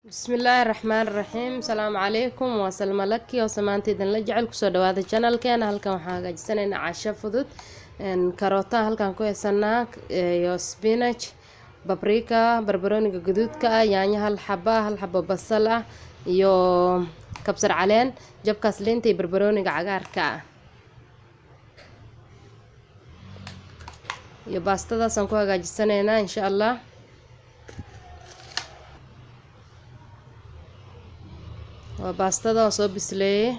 بسم الله الرحمن الرحيم. السلام عليكم وسلام لك وسمانتي idin la jecel kusoo dhawaada channelkeena. Halkan waxaan hagaajisanaynaa casho fudud karoota halkan ku haysanaa iyo spinach, paprika, barbarooniga gaduudka ah, yaanyo hal xabo basal ah iyo kabsar caleen, jabkaas liinta iyo barbarooniga cagaarka ah iyo baastadaas aan ku hagaajisanaynaa insha Allah. waa baastada oo soo bisleeyay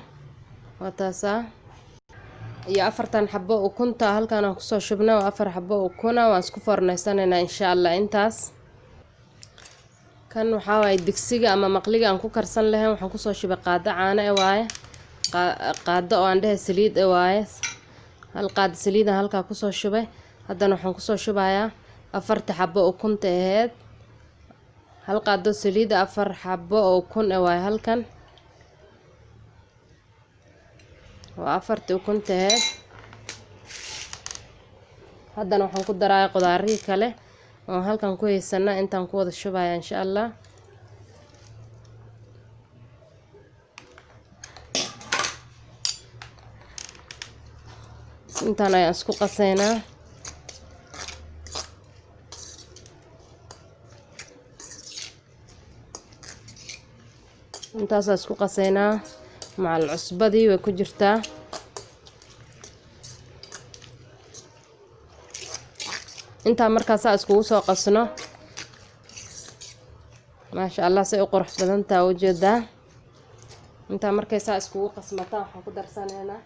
waa taasa iyo afartan xabo ukunta halkan aan kusoo shubnay waa afar xabo ukuna waan isku fornaysanaynaa insha Allah. intaas kan waxa way digsiga ama maqliga aan ku karsan lahayn waxaan kusoo shubay qaado caano ah waaye qaado oo aan dhahay saliid ah waaye hal qaado saliid ah halka kusoo shubay. haddana waxaan kusoo shubayaa afarta xabo ukunta aheed hal qaado saliid afar xabo ukun ah waaye halkan waa afartii ukunta aheed. haddana waxaan ku darayaa qudaarihii kale oo halkan ku haysana intaan ku wada shubaya insha Allah. intaan ayaan isku qasaynaa intaas isku qasaynaa macal cusbadii way ku jirtaa. inta markaas iskugu soo qasno maasha Allah say u qurux badan tahay u jeedaa. inta markay saa iskugu qasmata waxaan ku darsanaynaa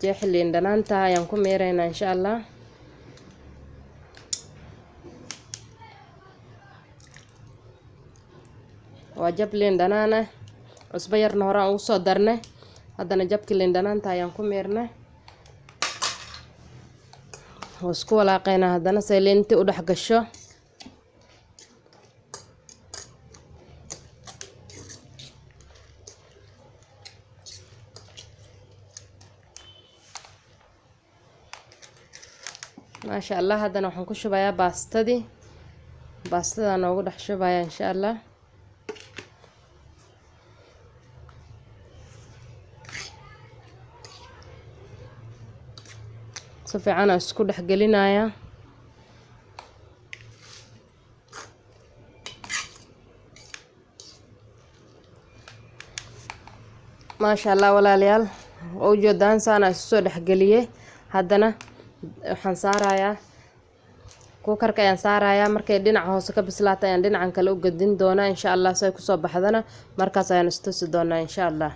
jeexliin dhanaanta ayaan ku meeraynaa insha Allah. waa jab liin dhanaan ah cusbo yarna hore aan ugu soo darnay haddana jabkii liin dhanaanta ayaan ku meernay oo isku walaaqaynaa haddana say liintii u dhex gasho. maasha Allah. haddana waxaan ku shubayaa baastada noogu dhex shubayaa insha Allah. si fiican isku dhex gelinayaa maasha Allah. walaalayaal oo jeedaan saana soo dhex geliyay. haddana waxaan saarayaa kuukarka ayaan saarayaa markay dhinaca hoose ka bislaato ayaan dhinacan kale u gadin doonaa insha Allah. say ku soo baxdana markaas ayaan istusi doonaa insha Allah.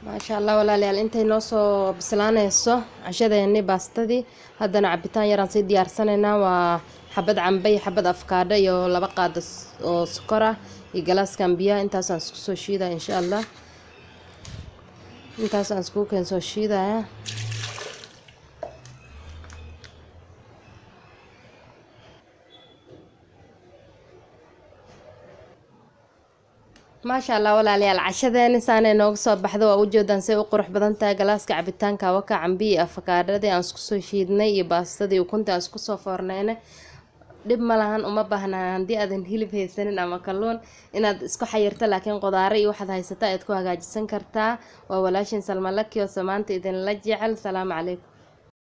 maasha Allah walaalayaal intay noo soo bislaanayso cashadeennii baastadii haddana cabitaan yaraan sii diyaarsanaynaa waa xabad cambe iyo xabad afkaadho iyo laba qaado oo sokor ah iyo galaaskan biyaha. intaasaan isku soo shiidaya insha Allah. intaasaan isku keen soo shiidaya maasha Allah walaalayaal cashadeena saanay nooga soo baxdo waa u jeedaan say u qurux badan tahay. galaaska cabitaanka waka cambi iyo afakaadhadii aan isku soo shiidnay iyo baastadii ukunta aan isku soo fornaynay dhib ma lahan uma baahnaa haddii aadan hilib haysanin ama kalluun inaad isku xayirto laakiin qudaaro iyo waxaad haysataa aad ku hagaajisan kartaa. waa walaashin Salma Laki oo samaanta idin la jecel. salaamu calaykum.